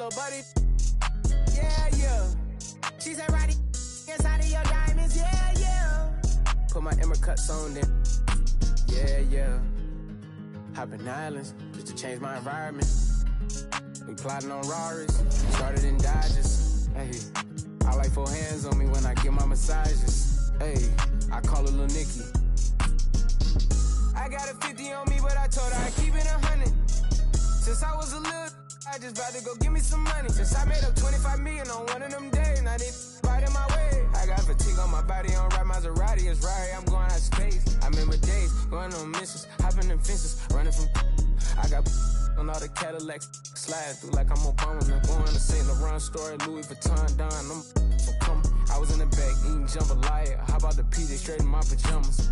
little buddy. Yeah, yeah. She said, Roddy, inside of your diamonds, yeah, yeah. Put my Emmer cuts on then. Yeah, yeah. Hopping islands just to change my environment. We plotting on Raris, started in Dodges. Hey, I like 4 hands on me when I get my massages. Hey, I call her Lil Nicky. I got a 50 on me, but I told her I keep it 100. Since I was a little, I just about to go give me some money. Since I made up 25 million on one of them days, now they right in my way. I got fatigue on my body, on ride Maserati, it's right, I'm going out of space. I remember days, going on missions, hopping in fences, running from. I got on all the Cadillacs, slide through like I'm Obama. I'm going to St. Laurent store, Louis Vuitton, Don. I'm so comfy. I was in the back eating jambalaya. How about the PJ straight in my pajamas?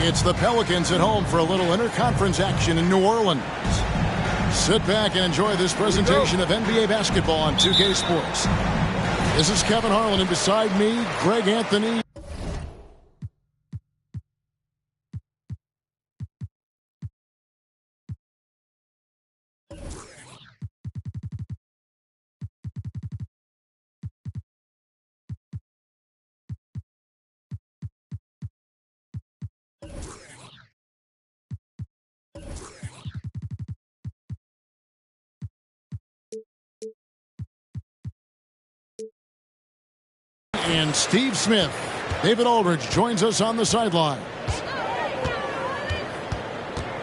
It's the Pelicans at home for a little interconference action in New Orleans. Sit back and enjoy this presentation of NBA basketball on 2K Sports. This is Kevin Harlan, and beside me, Greg Anthony. And Steve Smith. David Aldridge joins us on the sideline.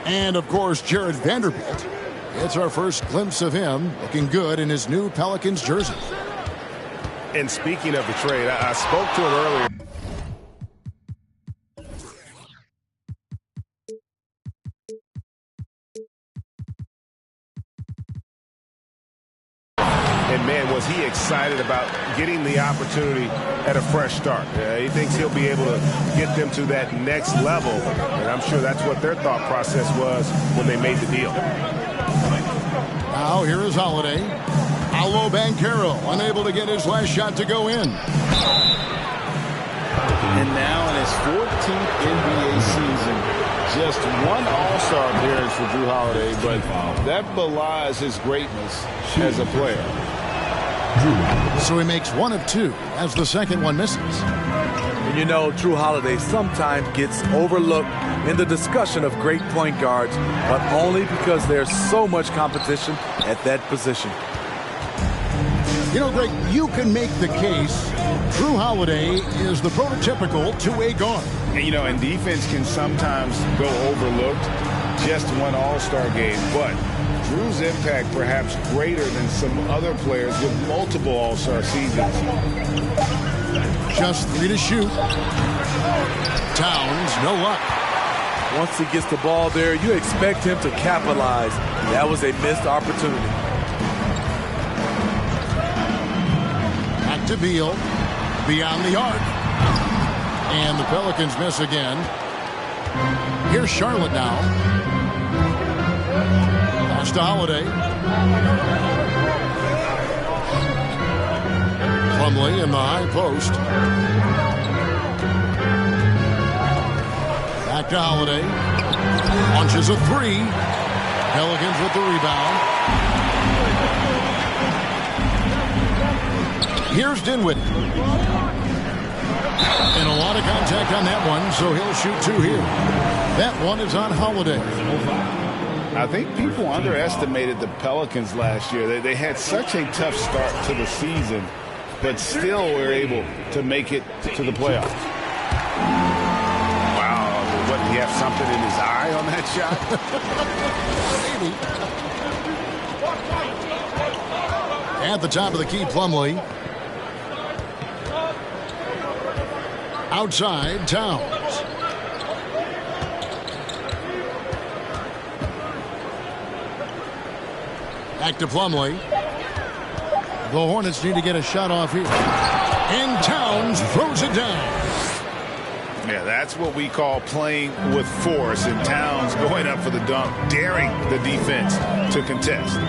And, of course, Jared Vanderbilt. It's our first glimpse of him looking good in his new Pelicans jersey. And speaking of the trade, I spoke to him earlier. And, man, was he excited about getting the opportunity at a fresh start. He thinks he'll be able to get them to that next level, and I'm sure that's what their thought process was when they made the deal. Now here is Holiday. Paolo Banchero unable to get his last shot to go in. And now in his 14th NBA season, just one All-Star appearance for Drew Holiday, but that belies his greatness as a player. So he makes 1 of 2 as the second one misses. And you know, Drew Holiday sometimes gets overlooked in the discussion of great point guards, but only because there's so much competition at that position. You know, Greg, you can make the case Drew Holiday is the prototypical two-way guard. And, you know, and defense can sometimes go overlooked, just one All-Star game, but Drew's impact perhaps greater than some other players with multiple All-Star seasons. Just 3 to shoot. Towns, no luck. Once he gets the ball there, you expect him to capitalize. That was a missed opportunity. Back to Beal. Beyond the arc. And the Pelicans miss again. Here's Charlotte now. Pass to Holiday. Plumlee in the high post. Back to Holiday. Launches a 3. Pelicans with the rebound. Here's Dinwiddie. And a lot of contact on that one, so he'll shoot 2 here. That one is on Holiday. I think people underestimated the Pelicans last year. They had such a tough start to the season, but still were able to make it to the playoffs. Wow, what, did he have something in his eye on that shot? Maybe. At the top of the key, Plumlee. Outside, Towns. Back to Plumlee. The Hornets need to get a shot off here. And Towns throws it down. Yeah, that's what we call playing with force. And Towns going up for the dunk, daring the defense to contest.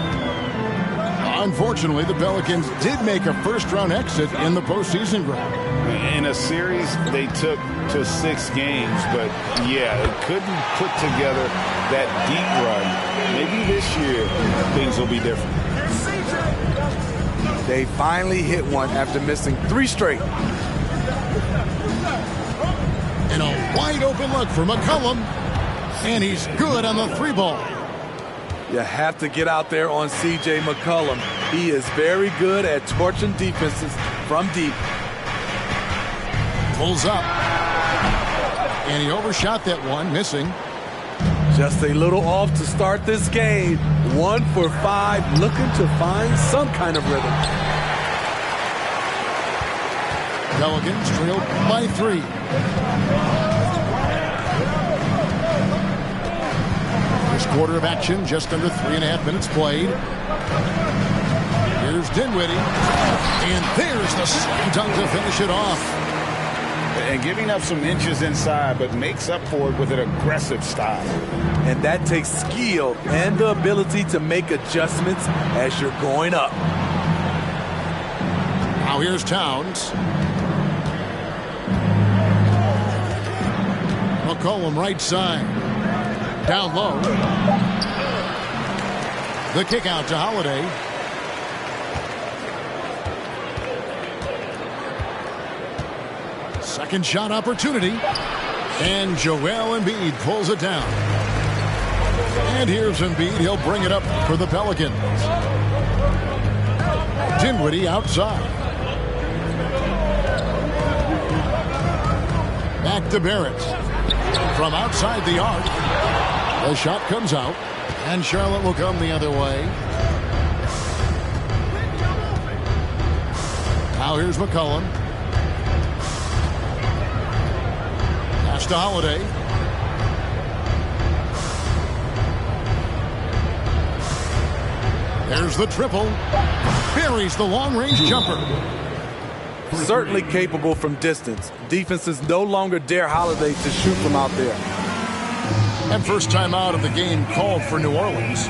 Unfortunately, the Pelicans did make a first-round exit in the postseason, Greg. In a series they took to 6 games, but yeah, they couldn't put together that deep run. Maybe this year things will be different. They finally hit one after missing 3 straight. And a wide-open look for McCollum, and he's good on the 3-ball. You have to get out there on C.J. McCollum. He is very good at torching defenses from deep. Pulls up. And he overshot that one, missing. Just a little off to start this game. 1 for 5, looking to find some kind of rhythm. Pelicans trailed by 3. First quarter of action, just under 3.5 minutes played. Here's Dinwiddie. And there's the slam dunk to finish it off. And giving up some inches inside, but makes up for it with an aggressive style. And that takes skill and the ability to make adjustments as you're going up. Now here's Towns. McCollum right side. Down low. The kick out to Holiday. Second shot opportunity. And Joel Embiid pulls it down. And here's Embiid. He'll bring it up for the Pelicans. Dinwiddie outside. Back to Barrett. From outside the arc. The shot comes out, and Charlotte will come the other way. Now here's McCollum. Pass to Holiday. There's the triple. Buries the long-range jumper. Certainly capable from distance. Defenses no longer dare Holiday to shoot from out there. And first time out of the game called for New Orleans.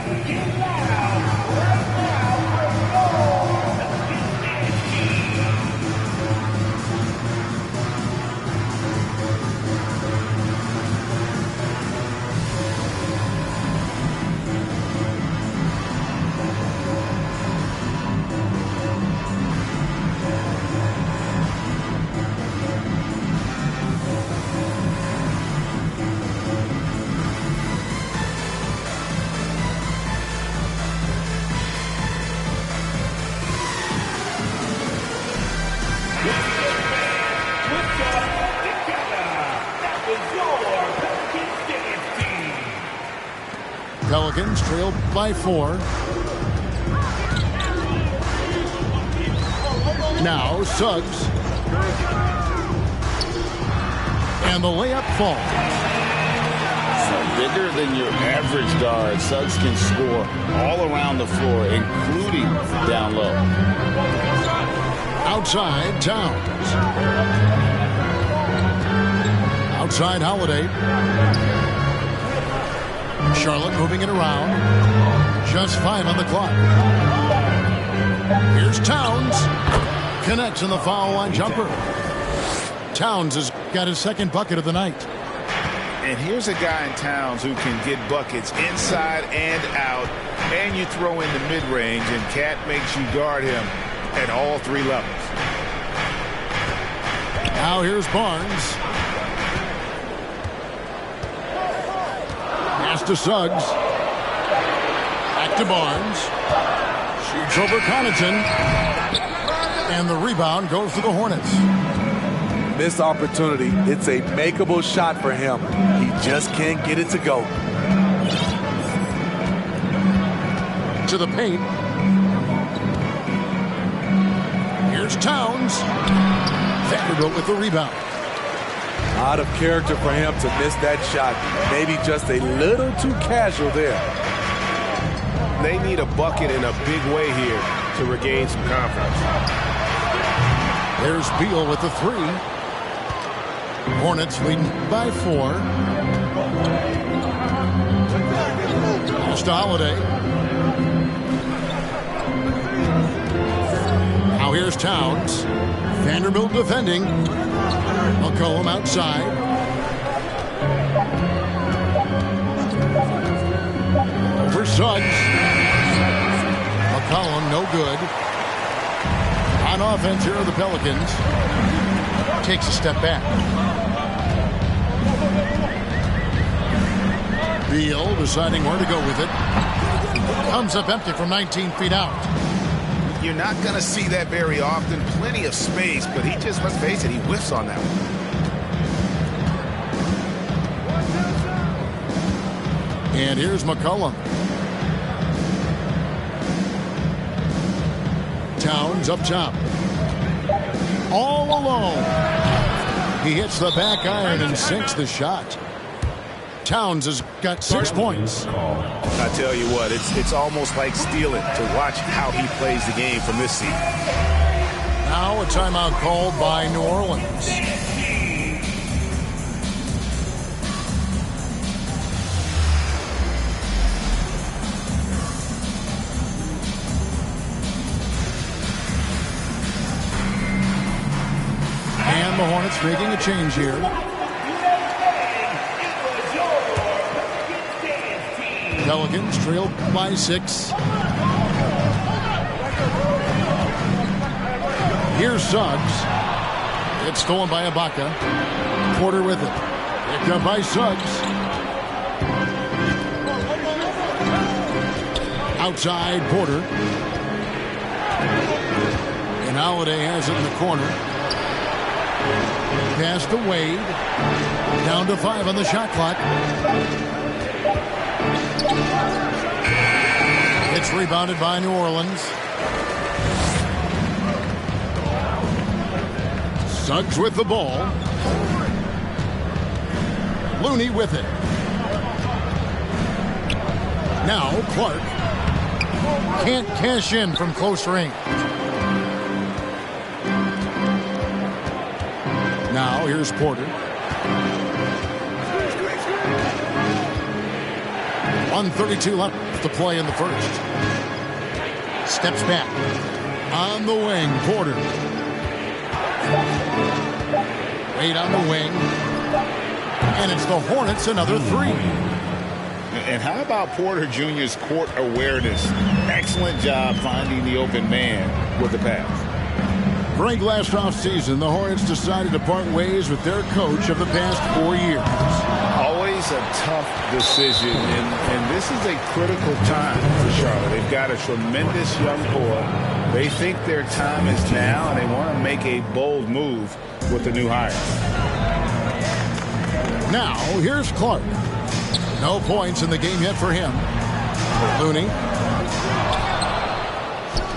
Pelicans trailed by 4. Now Suggs. And the layup falls. Bigger than your average guard, Suggs can score all around the floor, including down low. Outside, Towns. Outside, Holiday. Charlotte moving it around. Just 5 on the clock. Here's Towns. Connects in the foul line jumper. Towns has got his second bucket of the night. And here's a guy in Towns who can get buckets inside and out, and you throw in the mid-range, and Cat makes you guard him at all 3 levels. Now here's Barnes. Pass to Suggs. Back to Barnes. Shoots over Connaughton. And the rebound goes to the Hornets. Missed opportunity. It's a makeable shot for him. He just can't get it to go. To the paint. Here's Towns. Vanderbilt with the rebound. Out of character for him to miss that shot. Maybe just a little too casual there. They need a bucket in a big way here to regain some confidence. There's Beal with the 3. Hornets leading by 4. Pass to Holiday. Now here's Towns. Vanderbilt defending. McCollum outside. Over Suggs. McCollum no good. On offense here are the Pelicans. Takes a step back. Beal deciding where to go with it. Comes up empty from 19 feet out. You're not going to see that very often. Plenty of space, but he just, let's face it, he whiffs on that one. And here's McCollum. Towns up top. All alone. He hits the back iron and sinks the shot. Towns has got 6 points. I tell you what, it's almost like stealing to watch how he plays the game from this seat. Now a timeout called by New Orleans. And the Hornets making a change here. Pelicans trail by 6. Here's Suggs. It's stolen by Ibaka. Porter with it. Picked up by Suggs. Outside Porter. And Holiday has it in the corner. Pass to Wade. Down to 5 on the shot clock. It's rebounded by New Orleans. Suggs with the ball. Looney with it. Now Clark. Can't cash in from close range. Now here's Porter. 1:32 left to play in the first. Steps back. On the wing, Porter. Wade on the wing. And it's the Hornets, another three. And how about Porter Jr.'s court awareness? Excellent job finding the open man with the pass. Break last offseason, the Hornets decided to part ways with their coach of the past 4 years. Always a tough decision, and this is a critical time for Charlotte. They've got a tremendous young core. They think their time is now, and they want to make a bold move with the new hire. Now, here's Clark. No points in the game yet for him. Looney.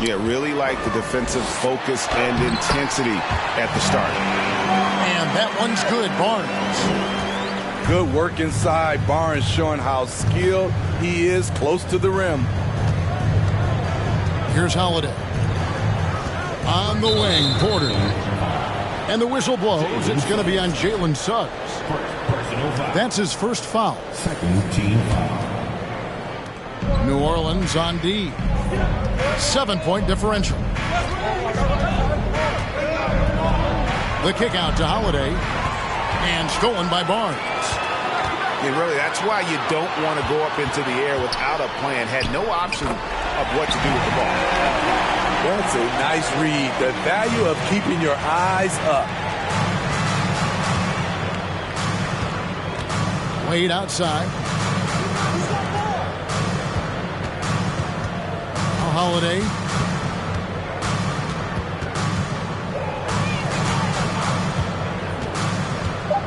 Yeah, really like the defensive focus and intensity at the start. And that one's good, Barnes. Good work inside. Barnes showing how skilled he is close to the rim. Here's Holiday. On the wing, Porter. And the whistle blows. It's going to be on Jalen Suggs. That's his first foul. Second team foul. New Orleans on D. 7-point differential. The kick out to Holiday. And stolen by Barnes. And really, that's why you don't want to go up into the air without a plan. Had no option of what to do with the ball. That's a nice read. The value of keeping your eyes up. Wade outside. Holiday.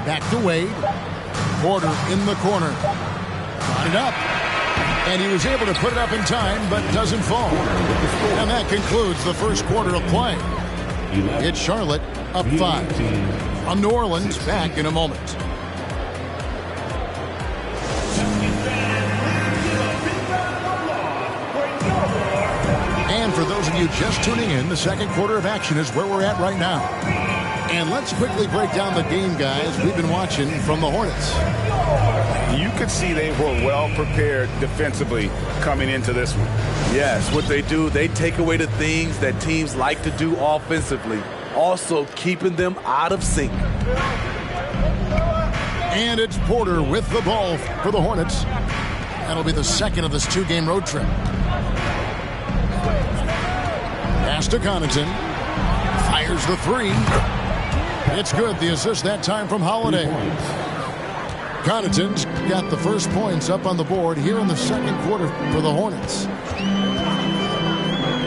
Back to Wade. Porter in the corner. Got it up. And he was able to put it up in time, but doesn't fall. And that concludes the first quarter of play. It's Charlotte up 5. On New Orleans, back in a moment. And for those of you just tuning in, the second quarter of action is where we're at right now. And let's quickly break down the game, guys, we've been watching from the Hornets. You could see they were well prepared defensively coming into this one. Yes, what they do, they take away the things that teams like to do offensively, also keeping them out of sync. And it's Porter with the ball for the Hornets. That'll be the second of this 2-game road trip. Pass to Connaughton. Fires the three. It's good. The assist that time from Holiday. Connaughton's got the first points up on the board here in the second quarter for the Hornets.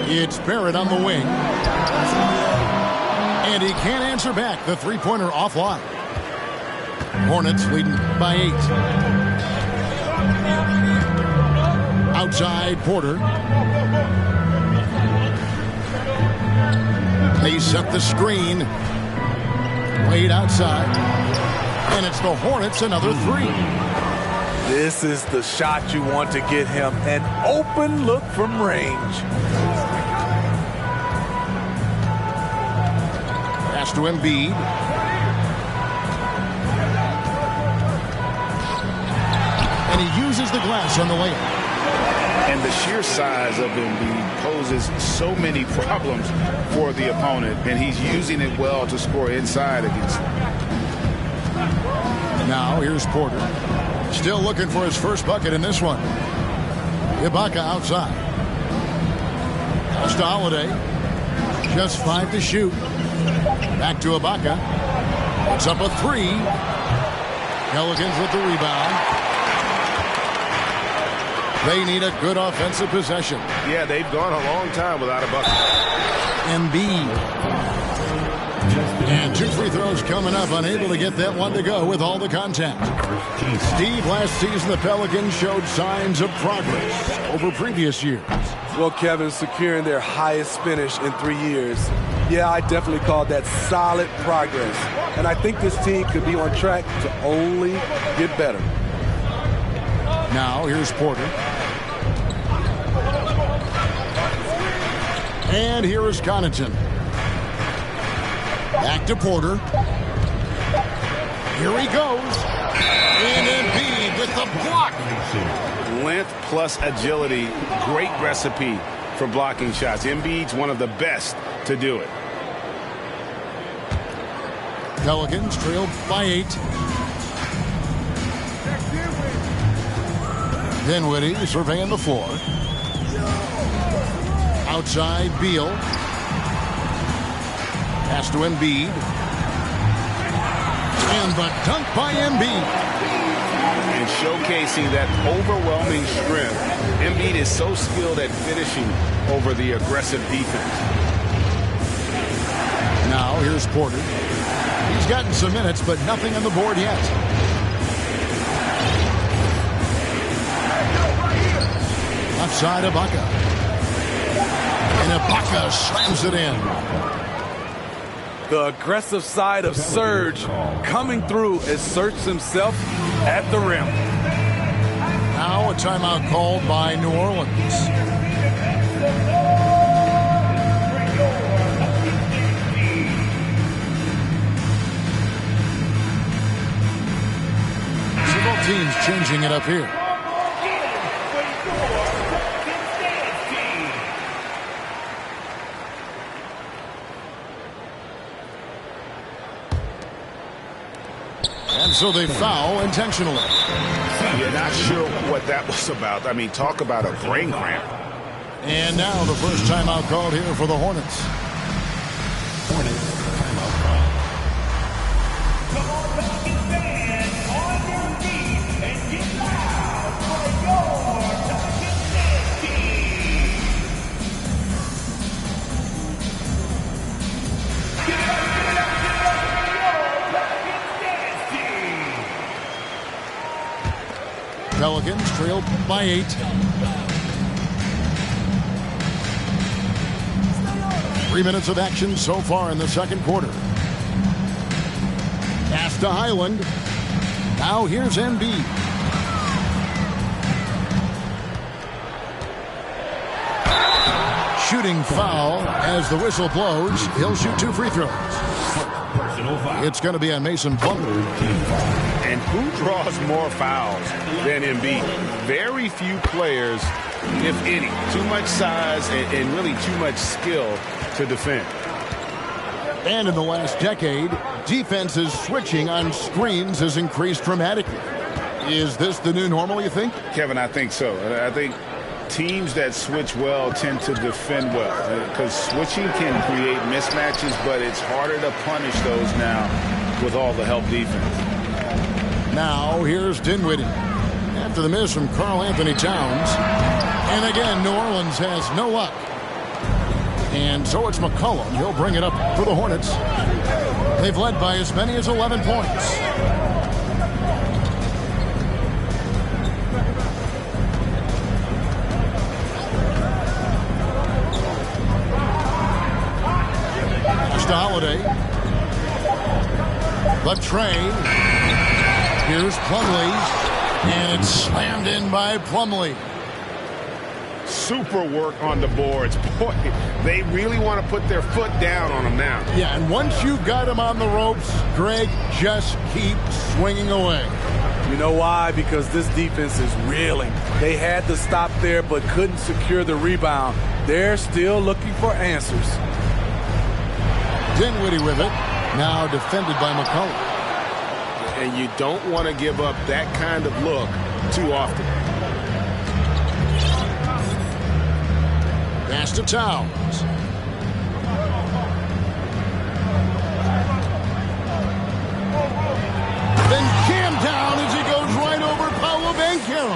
It's Barrett on the wing. And he can't answer back. The three-pointer offline. Hornets leading by 8. Outside, Porter. They set the screen. Wade outside. And it's the Hornets, another 3. This is the shot you want to get him. An open look from range. Pass to Embiid. And he uses the glass on the layup. And the sheer size of Embiid poses so many problems for the opponent, and he's using it well to score inside against them. Now here's Porter. Still looking for his first bucket in this one. Ibaka outside. Pass to Holiday. Just 5 to shoot. Back to Ibaka. Puts up a 3. Pelicans with the rebound. They need a good offensive possession. Yeah, they've gone a long time without a bucket. Embiid. And 2 free throws coming up, unable to get that one to go with all the contact. Steve, last season the Pelicans showed signs of progress over previous years. Well, Kevin, securing their highest finish in 3 years. Yeah, I definitely call that solid progress. And I think this team could be on track to only get better. Now, here's Porter. And here is Connaughton. Back to Porter. Here he goes. And Embiid with the block. Length plus agility, great recipe for blocking shots. Embiid's one of the best to do it. Pelicans trailed by 8. Benvenuti surveying the floor. Outside, Beal. Pass to Embiid. And the dunk by Embiid. And showcasing that overwhelming strength. Embiid is so skilled at finishing over the aggressive defense. Now, here's Porter. He's gotten some minutes, but nothing on the board yet. Left side, Ibaka. And Ibaka slams it in. The aggressive side of Serge coming through as Serge himself at the rim. Now a timeout called by New Orleans. Both teams changing it up here. And so they foul intentionally. You're not sure what that was about. I mean, talk about a brain cramp. And now the first timeout called here for the Hornets. Hornets timeout call. Come on, Pelicans fans, on your feet and get loud for your Pelicans dance team. Get it up for your Pelicans dance team. Pelicans trailed by 8. Three minutes of action so far in the second quarter. Pass to Highland. Now here's Embiid. Shooting foul as the whistle blows. He'll shoot 2 free throws. Personal foul. It's going to be on Mason Plumlee. And who draws more fouls than Embiid? Very few players, if any. Too much size and really too much skill to defend. And in the last decade, defenses switching on screens has increased dramatically. Is this the new normal, you think? Kevin, I think so. I think teams that switch well tend to defend well because switching can create mismatches, but it's harder to punish those now with all the help defense. Now, here's Dinwiddie. After the miss from Karl Anthony Towns. And again, New Orleans has no luck. And so it's McCollum. He'll bring it up for the Hornets. They've led by as many as 11 points. Pass to Holiday. The tray. Here's Plumlee, and it's slammed in by Plumlee. Super work on the boards. Boy, they really want to put their foot down on them now. Yeah, and once you've got him on the ropes, Greg, just keep swinging away. You know why? Because this defense is reeling. They had to stop there but couldn't secure the rebound. They're still looking for answers. Dinwiddie with it, now defended by McCollum. And you don't want to give up that kind of look too often. Pass to Towns. Then jammed down as he goes right over Paolo Banchero.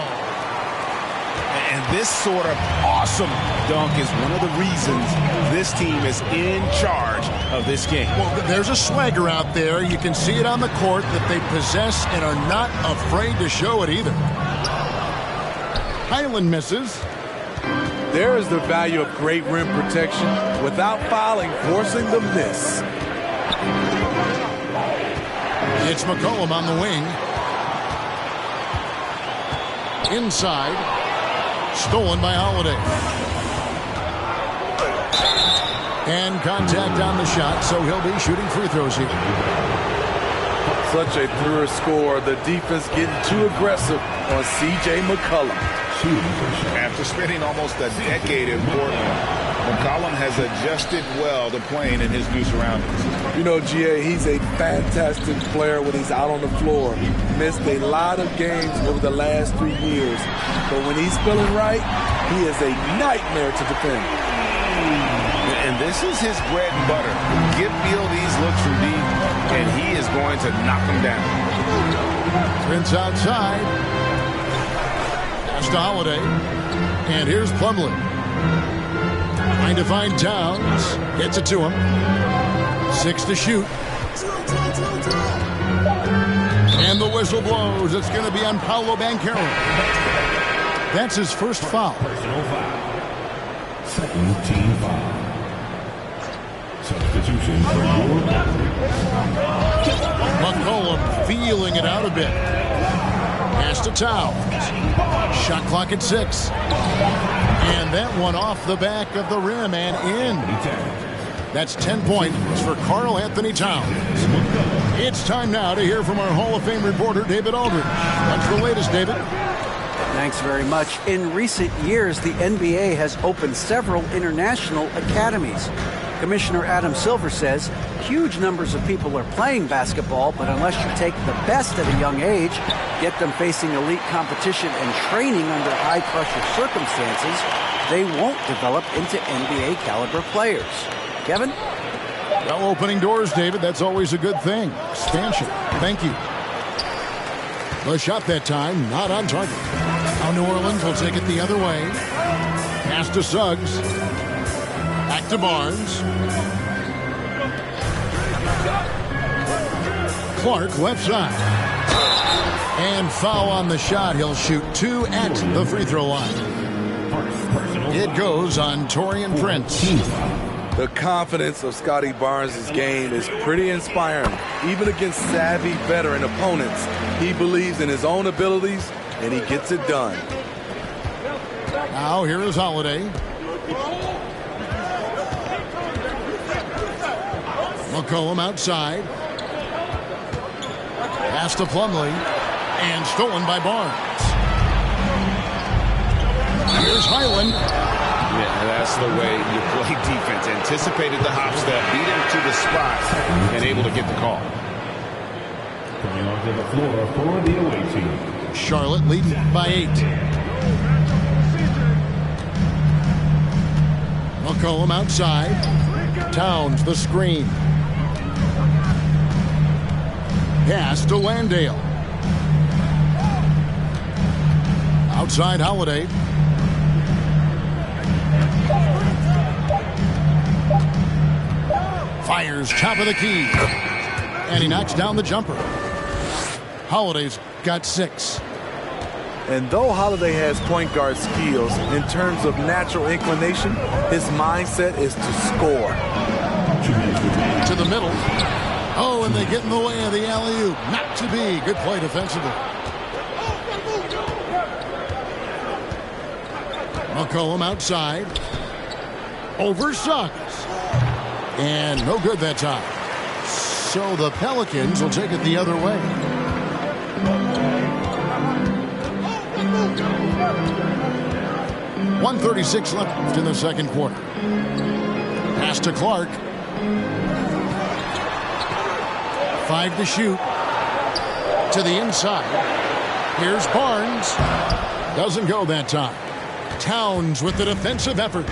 And this sort of awesome dunk is one of the reasons this team is in charge of this game. Well, there's a swagger out there. You can see it on the court that they possess and are not afraid to show it either. Highland misses. There is the value of great rim protection without fouling, forcing the miss. It's McCollum on the wing. Inside. Stolen by Holiday. And contact on the shot, so he'll be shooting free throws here. Such a pure score. The defense getting too aggressive on C.J. McCollum. After spending almost a decade in Portland, McCollum has adjusted well to playing in his new surroundings. You know, G.A., he's a fantastic player when he's out on the floor. Missed a lot of games over the last 3 years. But when he's feeling right, he is a nightmare to defend. And this is his bread and butter. Give Beal these looks from deep, and he is going to knock them down. Prince outside. Pass to Holiday. And here's Plumlee. Trying to find Towns. Gets it to him. 6 to shoot. And the whistle blows. It's going to be on Paolo Banchero. That's his first foul. Personal foul. Second team foul. Substitution for your McCollum feeling it out a bit. Pass to Towns. Shot clock at 6. And that one off the back of the rim and in. That's 10 points for Karl Anthony Towns. It's time now to hear from our Hall of Fame reporter, David Aldridge. What's the latest, David? Thanks very much. In recent years, the NBA has opened several international academies. Commissioner Adam Silver says huge numbers of people are playing basketball, but unless you take the best at a young age, get them facing elite competition and training under high-pressure circumstances, they won't develop into NBA-caliber players. Kevin? Well, opening doors, David, that's always a good thing. Expansion. Thank you. The shot that time, not on target. Now New Orleans will take it the other way. Pass to Suggs. Back to Barnes. Clark left side. And foul on the shot. He'll shoot 2 at the free throw line. It goes on Taurean Prince. The confidence of Scotty Barnes' game is pretty inspiring. Even against savvy veteran opponents, he believes in his own abilities, and he gets it done. Now here is Holiday. McCollum outside. Pass to Plumlee. And stolen by Barnes. Here's Highland. Yeah, that's the way you play defense. Anticipated the hop step, beat him to the spot, and able to get the call. Coming onto the floor for the away team. Charlotte leading by 8. McCollum outside. Towns the screen. Pass to Landale. Outside Holiday. Fires top of the key. And he knocks down the jumper. Holiday's got 6. And though Holiday has point guard skills, in terms of natural inclination, his mindset is to score. To the middle. Oh, and they get in the way of the alley-oop. Not to be. Good play defensively. McCollum outside. Over Suggs. And no good that time. So the Pelicans will take it the other way. .136 left in the second quarter. Pass to Clark. 5 to shoot. To the inside. Here's Barnes. Doesn't go that time. Towns with the defensive effort.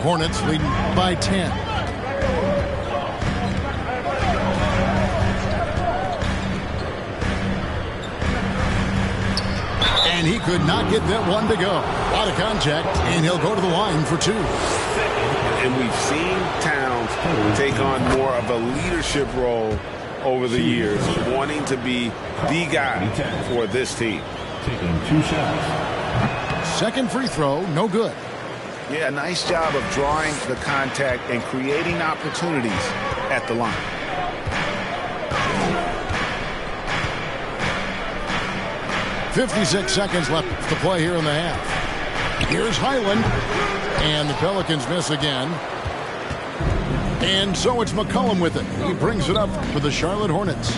Hornets leading by 10. And And he could not get that one to go. A lot of contact, and he'll go to the line for 2. And we've seen Towns take on more of a leadership role over the years, wanting to be the guy for this team. Taking 2 shots. Second free throw, no good. Yeah, nice job of drawing the contact and creating opportunities at the line. .56 seconds left to play here in the half. Here's Highland. And the Pelicans miss again. And so it's McCollum with it. He brings it up for the Charlotte Hornets.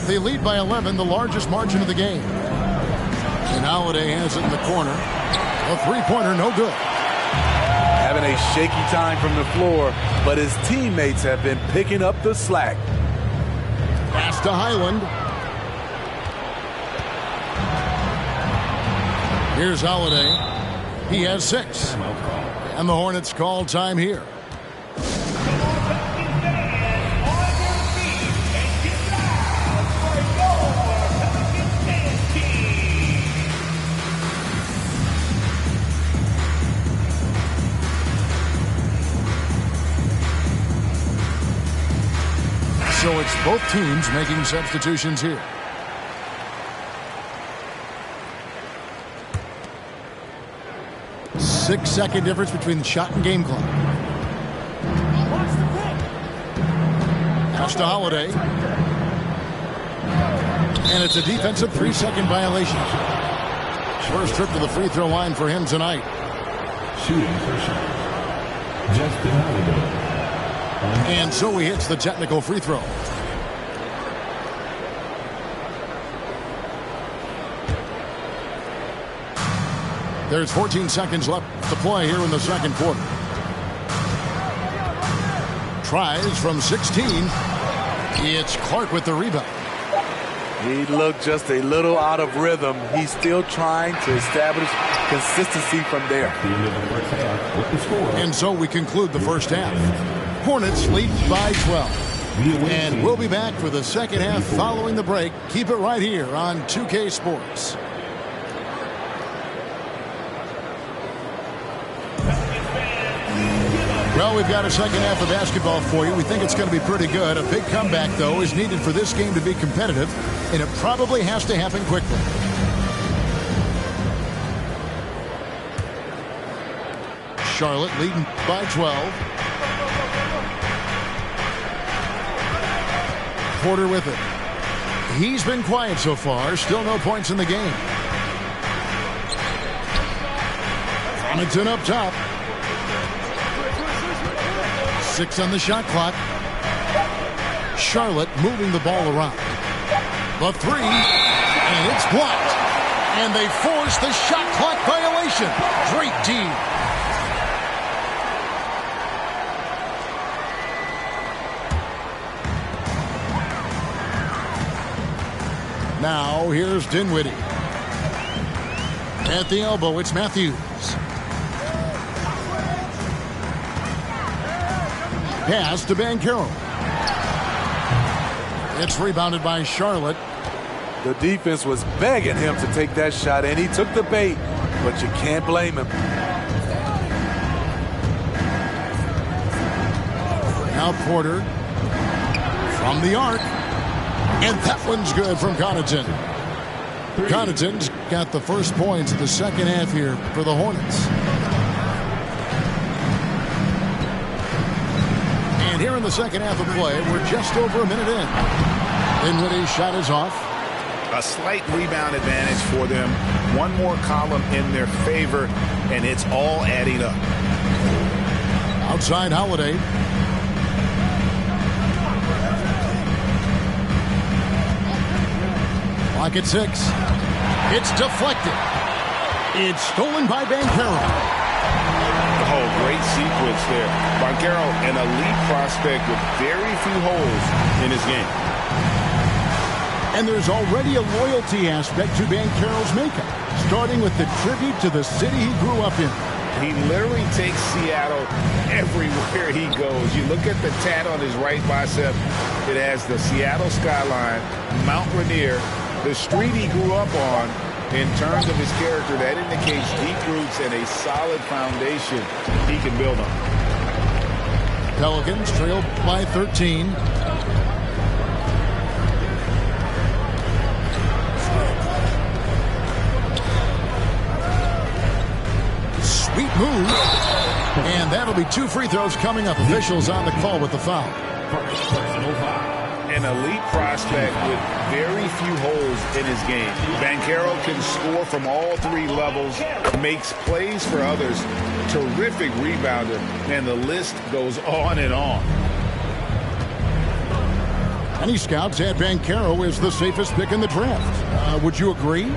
They lead by 11, the largest margin of the game. And Holiday has it in the corner. A three-pointer, no good. Having a shaky time from the floor, but his teammates have been picking up the slack. Pass to Highland. Here's Holiday. He has 6. And the Hornets call time here. So it's both teams making substitutions here. Six-second difference between the shot and game clock. Pass to Holiday. And it's a defensive 3-second violation. First trip to the free throw line for him tonight. Shooting for shot. Justin Holiday. And so he hits the technical free throw. There's 14 seconds left to play here in the second quarter. Tries from 16. It's Clark with the rebound. He looked just a little out of rhythm. He's still trying to establish consistency from there. And so we conclude the first half. Hornets lead by 12. And we'll be back for the second half following the break. Keep it right here on 2K Sports. Well, we've got a second half of basketball for you. We think it's going to be pretty good. A big comeback, though, is needed for this game to be competitive, and it probably has to happen quickly. Charlotte leading by 12. Porter with it. He's been quiet so far. Still no points in the game. Hamilton up top. 6 on the shot clock. Charlotte moving the ball around. The 3, and it's blocked. And they force the shot clock violation. Great team. Now here's Dinwiddie. At the elbow, it's Matthews. Pass to Banchero. It's rebounded by Charlotte. The defense was begging him to take that shot, and he took the bait, but you can't blame him. Now Porter from the arc. And that one's good from Connaughton. Connaughton's got the first points of the second half here for the Hornets. And here in the second half of play, we're just over a minute in. Dinwiddie's shot is off. A slight rebound advantage for them. One more column in their favor, and it's all adding up. Outside Holiday. Clock at 6. It's deflected. It's stolen by Banchero. Oh, great sequence there. Banchero, an elite prospect with very few holes in his game. And there's already a loyalty aspect to Banchero's makeup, starting with the tribute to the city he grew up in. He literally takes Seattle everywhere he goes. You look at the tat on his right bicep. It has the Seattle skyline, Mount Rainier, the street he grew up on, In terms of his character, that indicates deep roots and a solid foundation he can build on. Pelicans trail by 13. Sweet move. And that'll be 2 free throws coming up. Officials on the call with the foul. An elite prospect with very few holes in his game. Banchero can score from all 3 levels, makes plays for others, terrific rebounder, and the list goes on and on. Many scouts had Banchero as the safest pick in the draft. Would you agree?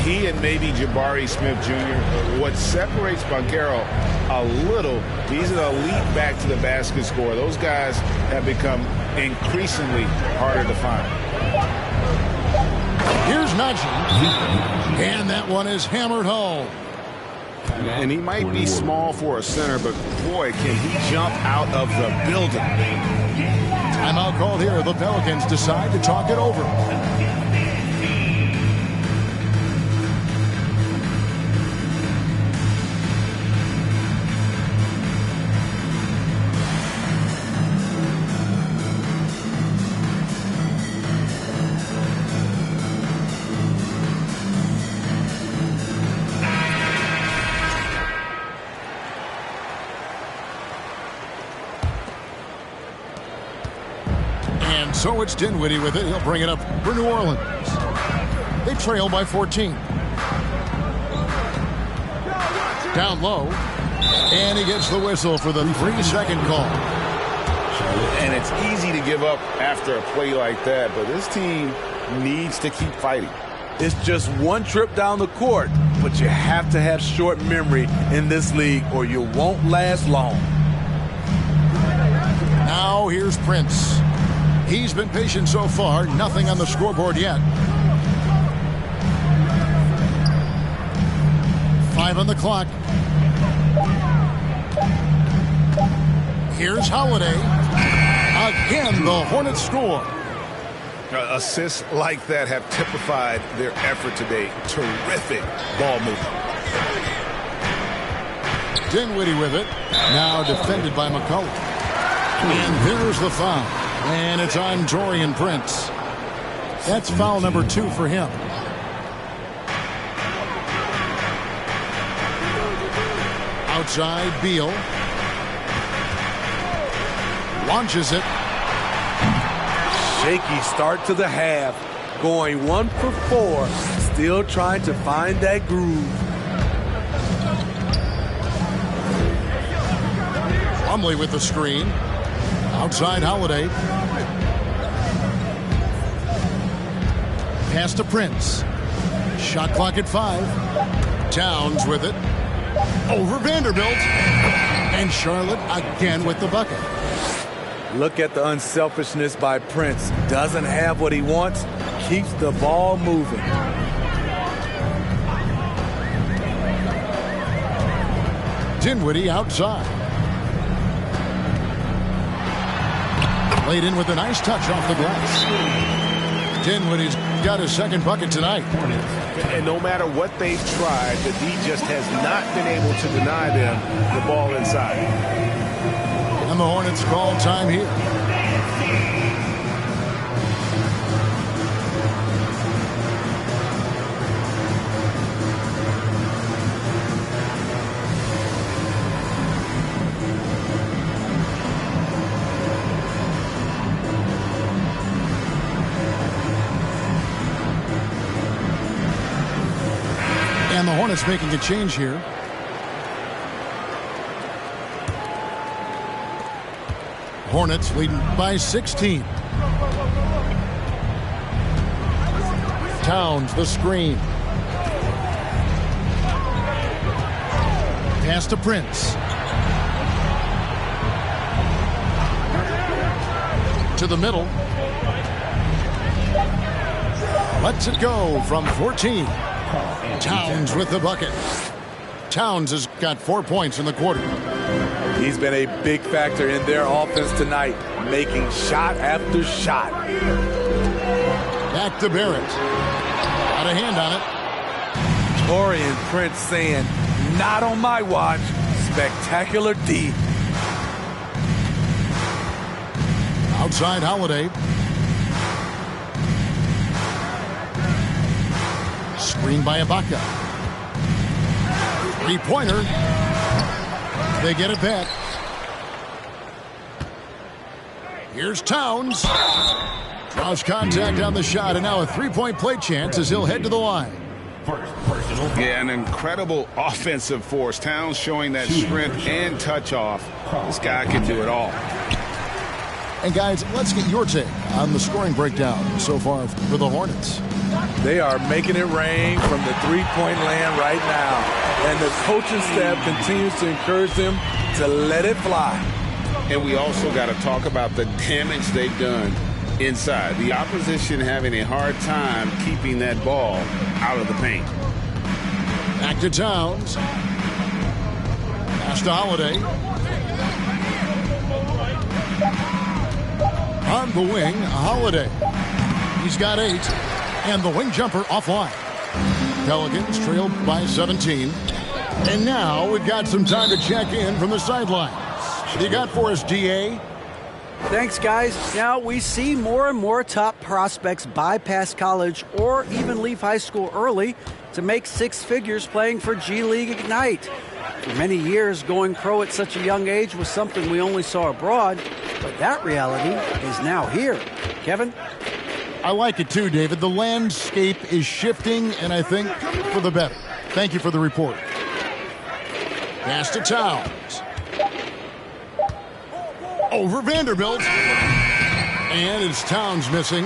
He and maybe Jabari Smith Jr. What separates Banchero a little, he's an elite back-to-the-basket scorer. Those guys have become increasingly harder to find. Here's nudging. And that one is hammered home. And he might be small for a center, but boy, can he jump out of the building. Timeout called here. The Pelicans decide to talk it over. So it's Dinwiddie with it. He'll bring it up for New Orleans. They trail by 14. Down low. And he gets the whistle for the 3-second call. And it's easy to give up after a play like that, but this team needs to keep fighting. It's just one trip down the court, but you have to have short memory in this league or you won't last long. Now here's Prince. He's been patient so far. Nothing on the scoreboard yet. 5 on the clock. Here's Holiday. Again, the Hornets score. Assists like that have typified their effort today. Terrific ball movement. Dinwiddie with it. Now defended by McCullough. And there's the foul. And it's on Taurean Prince. That's foul number 2 for him. Outside, Beal. Launches it. Shaky start to the half. Going 1 for 4. Still trying to find that groove. Plumlee with the screen. Outside Holiday. Pass to Prince. Shot clock at 5. Towns with it. Over Vanderbilt. And Charlotte again with the bucket. Look at the unselfishness by Prince. Doesn't have what he wants. Keeps the ball moving. Dinwiddie outside. Laid in with a nice touch off the glass. Dinwiddie's got his second bucket tonight. And no matter what they've tried, the D just has not been able to deny them the ball inside. And the Hornets call time here. And the Hornets making a change here. Hornets leading by 16. Towns the screen. Pass to Prince. To the middle. Lets it go from 14. Towns with the bucket. Towns has got 4 points in the quarter. He's been a big factor in their offense tonight, making shot after shot. Back to Barrett. Got a hand on it. Torian Prince saying, "Not on my watch." Spectacular D. Outside Holiday. Screen by Ibaka. Three-pointer. They get it back. Here's Towns. Draws contact on the shot, and now a three-point play chance as he'll head to the line. Yeah, an incredible offensive force. Towns showing that strength and touch off. This guy can do it all. And guys, let's get your take on the scoring breakdown so far for the Hornets. They are making it rain from the three-point land right now. And the coaching staff continues to encourage them to let it fly. And we also got to talk about the damage they've done inside. The opposition having a hard time keeping that ball out of the paint. Back to Towns. Pass to Holiday. On the wing, Holiday. He's got 8. And the wing jumper offline. Pelicans trailed by 17. And now we've got some time to check in from the sidelines. What do you got for us, DA? Thanks, guys. Now we see more and more top prospects bypass college or even leave high school early to make 6 figures playing for G League Ignite. For many years, going pro at such a young age was something we only saw abroad, but that reality is now here. Kevin? I like it too, David. The landscape is shifting, and I think for the better. Thank you for the report. Pass to Towns. Over Vanderbilt. And it's Towns missing.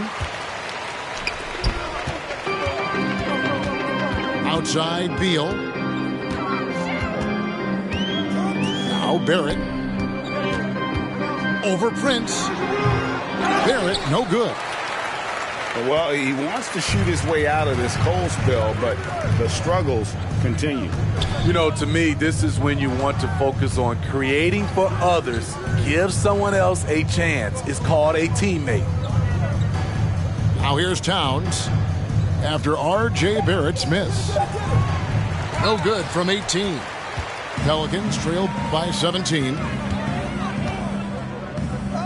Outside Beal. Now Barrett. Over Prince. Barrett, no good. Well, he wants to shoot his way out of this cold spell, but the struggles continue. You know, to me, this is when you want to focus on creating for others. Give someone else a chance. It's called a teammate. Now here's Towns after R.J. Barrett's miss. No good from 18. Pelicans trailed by 17.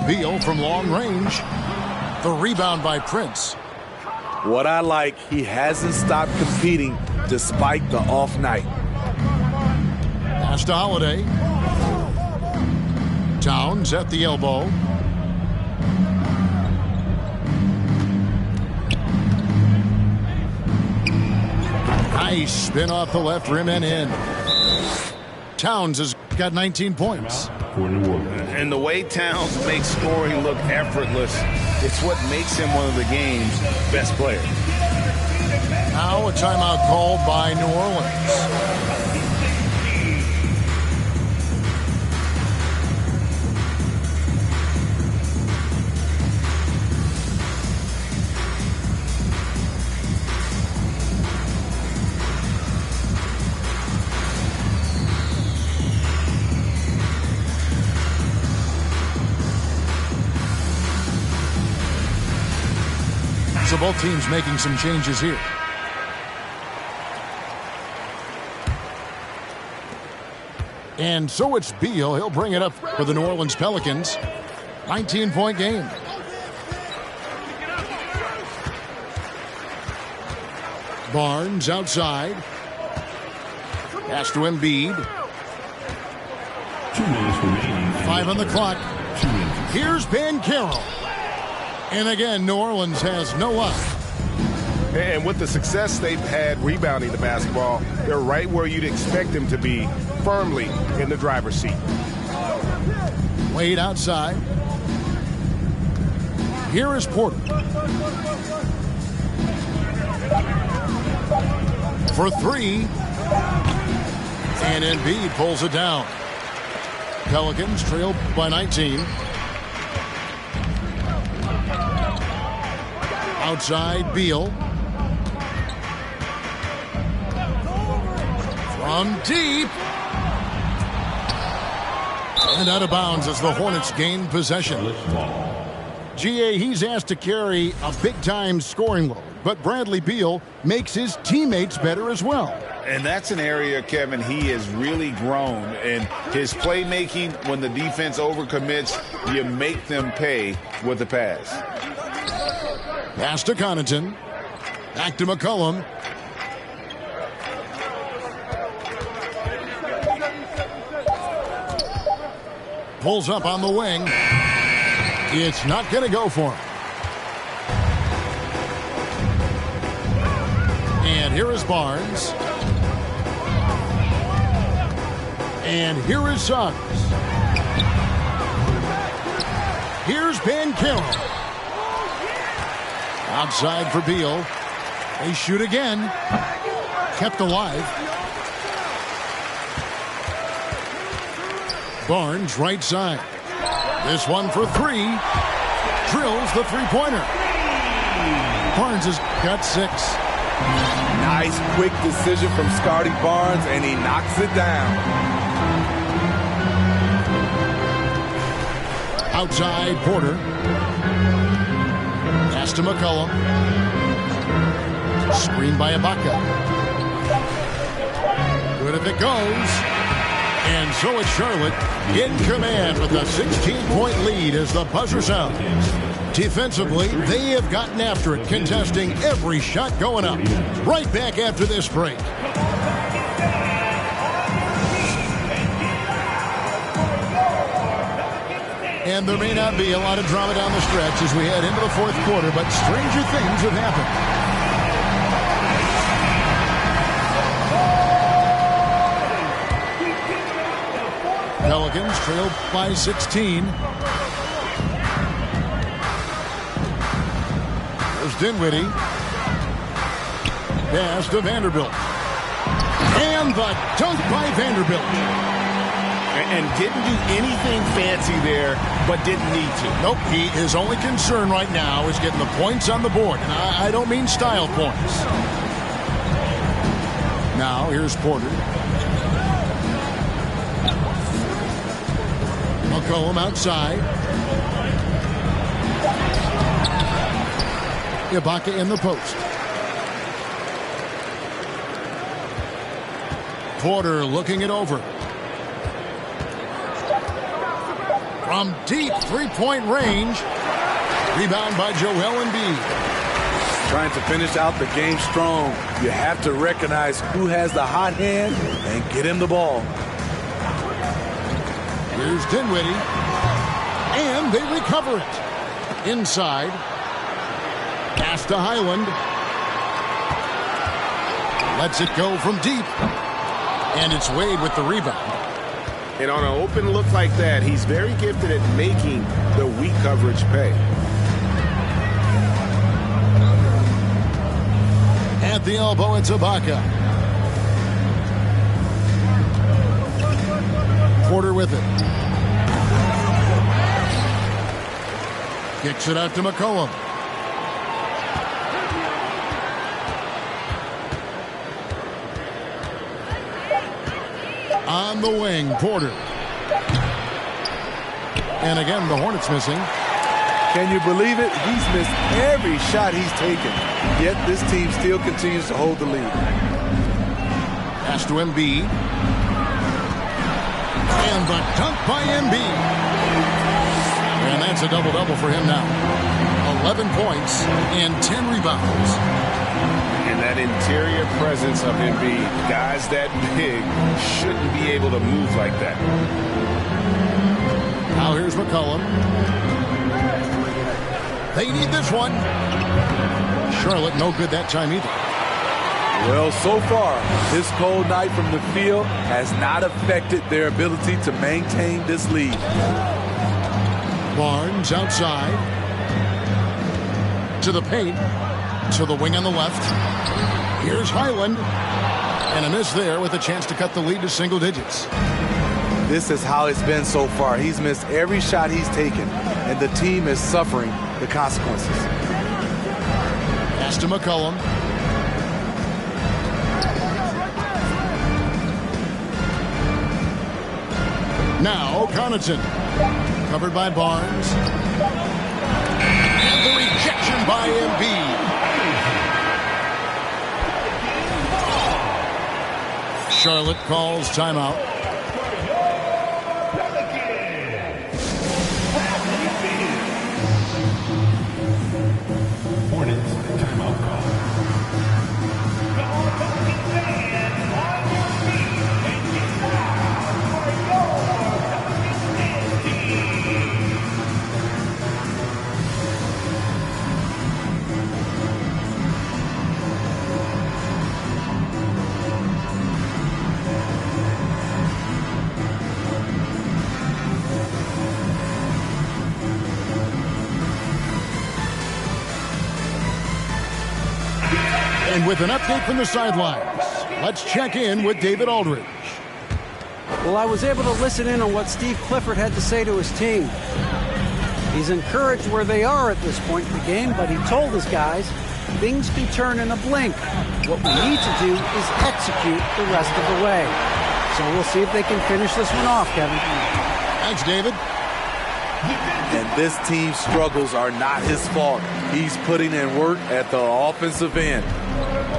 Beal from long range. The rebound by Prince. What I like, he hasn't stopped competing despite the off night. Pass to Holiday. Towns at the elbow. Nice spin off the left rim and in. Towns has got 19 points. And the way Towns makes scoring look effortless, it's what makes him one of the game's best players. Now a timeout called by New Orleans. So both teams making some changes here. And so it's Beal. He'll bring it up for the New Orleans Pelicans. 19-point game. Barnes outside. Pass to Embiid. 2 minutes remaining. 5 on the clock. 2 minutes. Here's Ben Carroll. And again, New Orleans has no luck. And with the success they've had rebounding the basketball, they're right where you'd expect them to be, firmly in the driver's seat. Wade outside. Here is Porter. For 3. And Embiid pulls it down. Pelicans trail by 19. Outside Beal. From deep. And out of bounds as the Hornets gain possession. GA, he's asked to carry a big-time scoring load, but Bradley Beal makes his teammates better as well. And that's an area, Kevin, he has really grown. And his playmaking, when the defense overcommits, you make them pay with the pass. Pass to Connaughton. Back to McCollum. Pulls up on the wing. It's not going to go for him. And here is Barnes. And here is Suggs. Here's Banchero. Outside for Beal. They shoot again. Kept alive. Barnes right side. This one for three. Drills the three-pointer. Barnes has got 6. Nice quick decision from Scotty Barnes, and he knocks it down. Outside Porter. Pass to McCollum. Screen by Ibaka. Good if it goes. And so it's Charlotte in command with a 16-point lead as the buzzer sounds. Defensively, they have gotten after it, contesting every shot going up. Right back after this break. And there may not be a lot of drama down the stretch as we head into the fourth quarter, but stranger things have happened. Pelicans trail by 16. There's Dinwiddie. Pass to Vanderbilt. And the dunk by Vanderbilt. And didn't do anything fancy there, but didn't need to. Nope, his only concern right now is getting the points on the board. And I don't mean style points. Now, here's Porter. McCollum outside. Ibaka in the post. Porter looking it over. From deep three-point range. Rebound by Joel Embiid. Trying to finish out the game strong. You have to recognize who has the hot hand and get him the ball. Here's Dinwiddie. And they recover it. Inside. Pass to Highland. Lets it go from deep. And it's Wade with the rebound. And on an open look like that, he's very gifted at making the weak coverage pay. At the elbow, it's Ibaka. Porter with it. Kicks it out to McCollum. On the wing, Porter. And again, the Hornets missing. Can you believe it? He's missed every shot he's taken. Yet this team still continues to hold the lead. Pass to Embiid. And the dunk by Embiid. And that's a double-double for him now. 11 points and 10 rebounds. And that interior presence of Embiid, guys that big shouldn't be able to move like that. Now here's McCollum. They need this one. Charlotte no good that time either. Well, so far, this cold night from the field has not affected their ability to maintain this lead. Barnes outside. To the paint. To the wing on the left. Here's Highland. And a miss there with a chance to cut the lead to single digits. This is how it's been so far. He's missed every shot he's taken, and the team is suffering the consequences. Pass to McCollum. Now Connaughton. Covered by Barnes. And the rejection by Embiid. Charlotte calls timeout. Hornets timeout call. Come on, Pelicans fans, on your feet and get loud for your Pelicans team. And with an update from the sidelines, let's check in with David Aldridge. Well, I was able to listen in on what Steve Clifford had to say to his team. He's encouraged where they are at this point in the game, but he told his guys things can turn in a blink. What we need to do is execute the rest of the way. So we'll see if they can finish this one off, Kevin. Thanks, David. And this team's struggles are not his fault. He's putting in work at the offensive end.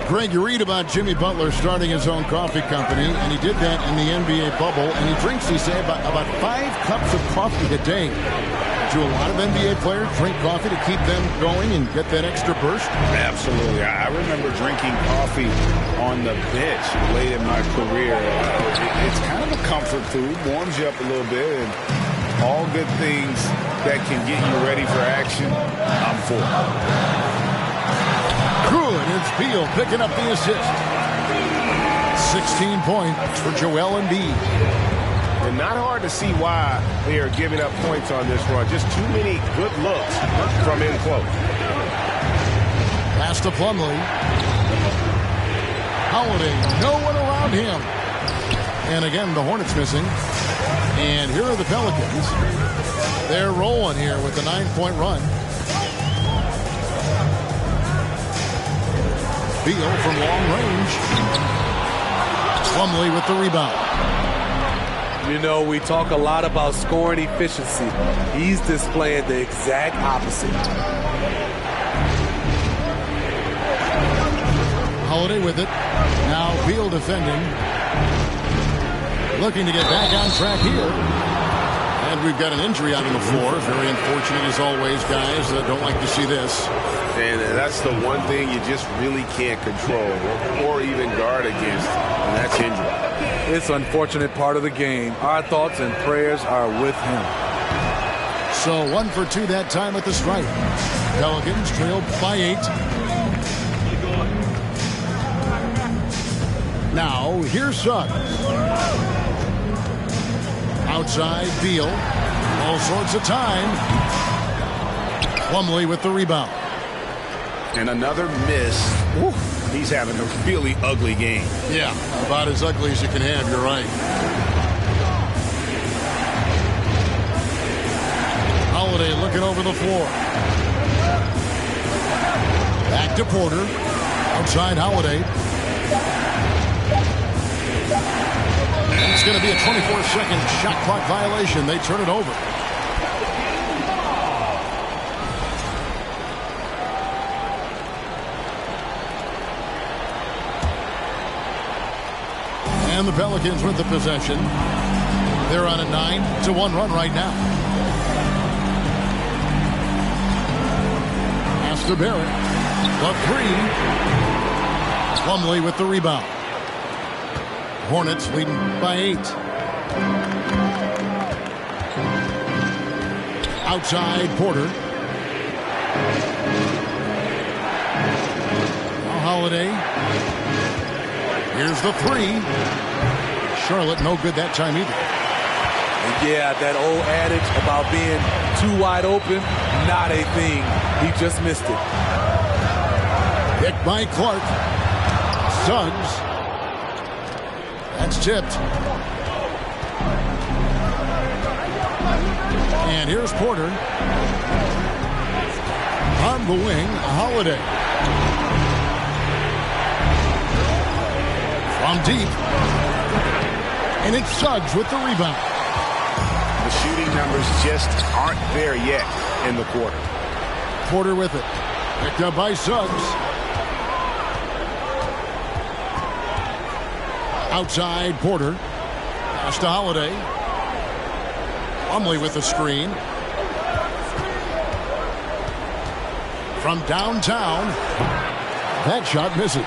Greg, you read about Jimmy Butler starting his own coffee company, and he did that in the NBA bubble, and he drinks, he said, about 5 cups of coffee a day. Do a lot of NBA players drink coffee to keep them going and get that extra burst? Absolutely. I remember drinking coffee on the bench late in my career. It's kind of a comfort food, warms you up a little bit, and all good things that can get you ready for action, I'm for. Good. It's Beal picking up the assist. 16 points for Joel Embiid. And not hard to see why they are giving up points on this run. Just too many good looks from in close. Pass to Plumlee. Holiday, no one around him. And again, the Hornets missing. And here are the Pelicans. They're rolling here with a 9-point run. Beal from long range. Plumlee with the rebound. You know, we talk a lot about scoring efficiency. He's displaying the exact opposite. Holiday with it. Now Beal defending. Looking to get back on track here. And we've got an injury out on the floor. Very unfortunate as always, guys. Don't like to see this. And that's the one thing you just really can't control or even guard against, and that's injury. It's an unfortunate part of the game. Our thoughts and prayers are with him. So 1 for 2 that time at the stripe. Pelicans trailed by 8. Now here's Suggs. Outside Beal. All sorts of time. Plumlee with the rebound. And another miss. Woo. He's having a really ugly game. Yeah, about as ugly as you can have, you're right. Holiday looking over the floor. Back to Porter. Outside Holiday. And it's going to be a 24-second shot clock violation. They turn it over. And the Pelicans with the possession. They're on a 9-1 run right now. Pass to Barrett. The 3. Plumlee with the rebound. Hornets leading by 8. Outside Porter. Now Holiday. Here's the 3. Charlotte no good that time either. And yeah, that old adage about being too wide open, not a thing. He just missed it. Picked by Clark. Suggs. That's tipped. And here's Porter. On the wing, Holiday. From deep. And it's Suggs with the rebound. The shooting numbers just aren't there yet in the quarter. Porter with it. Picked up by Suggs. Outside, Porter. Pass to Holiday. Plumlee with the screen. From downtown. That shot misses.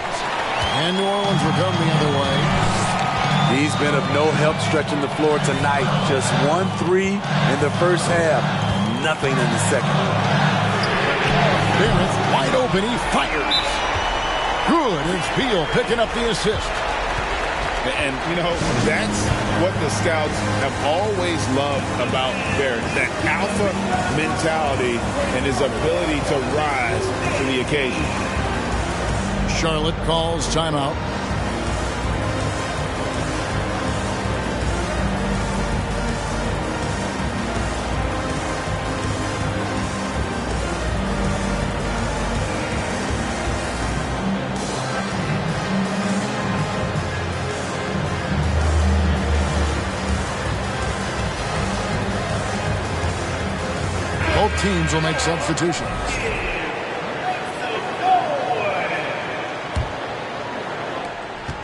And New Orleans will come the other way. He's been of no help stretching the floor tonight. Just 1-3 in the first half. Nothing in the second. Barrett wide open. He fires. Good. It's Beal picking up the assist. And, you know, that's what the scouts have always loved about Barrett, that alpha mentality and his ability to rise to the occasion. Charlotte calls timeout. Both teams will make substitutions.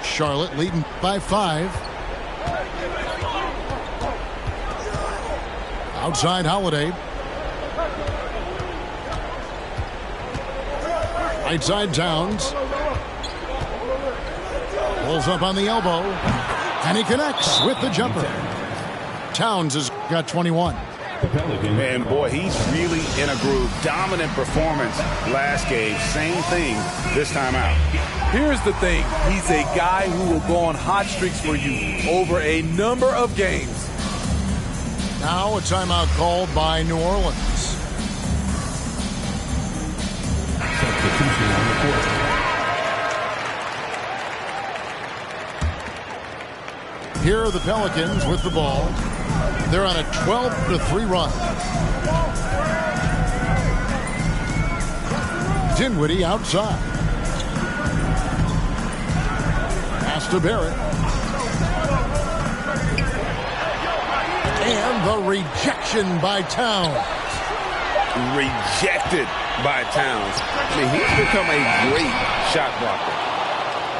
Charlotte leading by 5. Outside Holiday. Right side Towns. Pulls up on the elbow. And he connects with the jumper. Towns has got 21. And boy, he's really in a groove. Dominant performance last game. Same thing this time out. Here's the thing. He's a guy who will go on hot streaks for you over a number of games. Now a timeout called by New Orleans. Substitution on the court. Here are the Pelicans with the ball. They're on a 12-3 run. Dinwiddie outside. Pass to Barrett. And the rejection by Towns. Rejected by Towns. I mean, he's become a great shot blocker.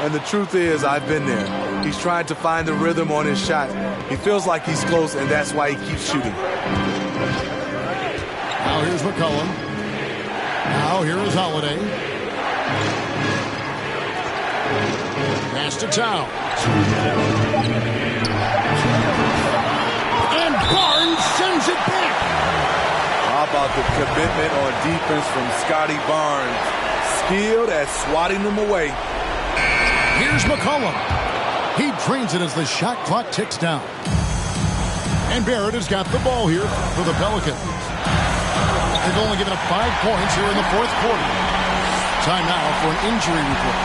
And the truth is, I've been there. He's trying to find the rhythm on his shot. He feels like he's close, and that's why he keeps shooting. Now here's McCollum. Now here is Holiday. Pass to Towns. And Barnes sends it back. How about the commitment on defense from Scotty Barnes? Skilled at swatting them away. Here's McCollum. He drains it as the shot clock ticks down. And Barrett has got the ball here for the Pelicans. They've only given up 5 points here in the fourth quarter. Time now for an injury report.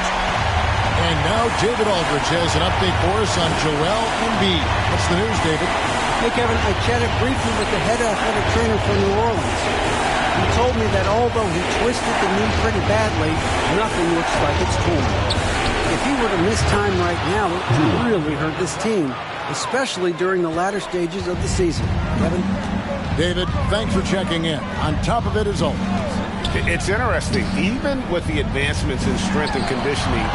And now David Aldridge has an update for us on Joel Embiid. What's the news, David? Hey, Kevin, I chatted briefly with the head athletic trainer for New Orleans. He told me that although he twisted the knee pretty badly, nothing looks like it's torn. If he were to miss time right now, it would really hurt this team, especially during the latter stages of the season. Kevin? David, thanks for checking in. On top of it as always. It's interesting. Even with the advancements in strength and conditioning,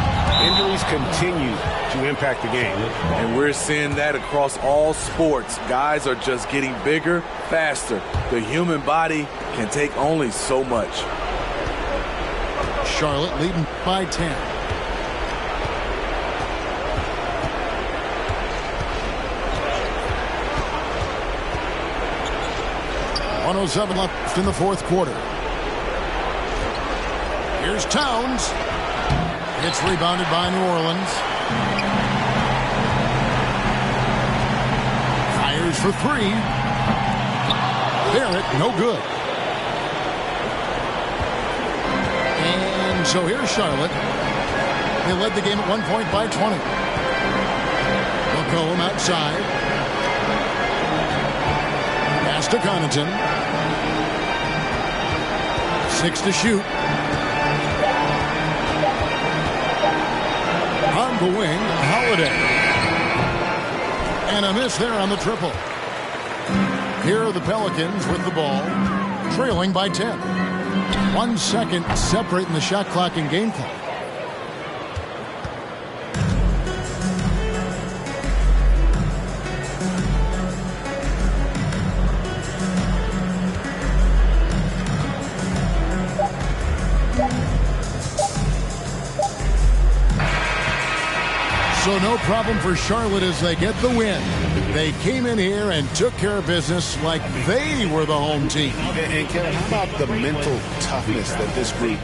injuries continue to impact the game. And we're seeing that across all sports. Guys are just getting bigger, faster. The human body can take only so much. Charlotte leading by 10. .107 left in the fourth quarter. Here's Towns. It's rebounded by New Orleans. Fires for 3. Barrett, no good. And so here's Charlotte. They led the game at 1 point by 20. McCollum outside. Pass to Connaughton. 6 to shoot. On the wing, Holiday. And a miss there on the triple. Here are the Pelicans with the ball, trailing by 10. 1 second separating the shot clock and game clock. So no problem for Charlotte as they get the win. They came in here and took care of business like they were the home team. And Kevin, how about the mental toughness that this group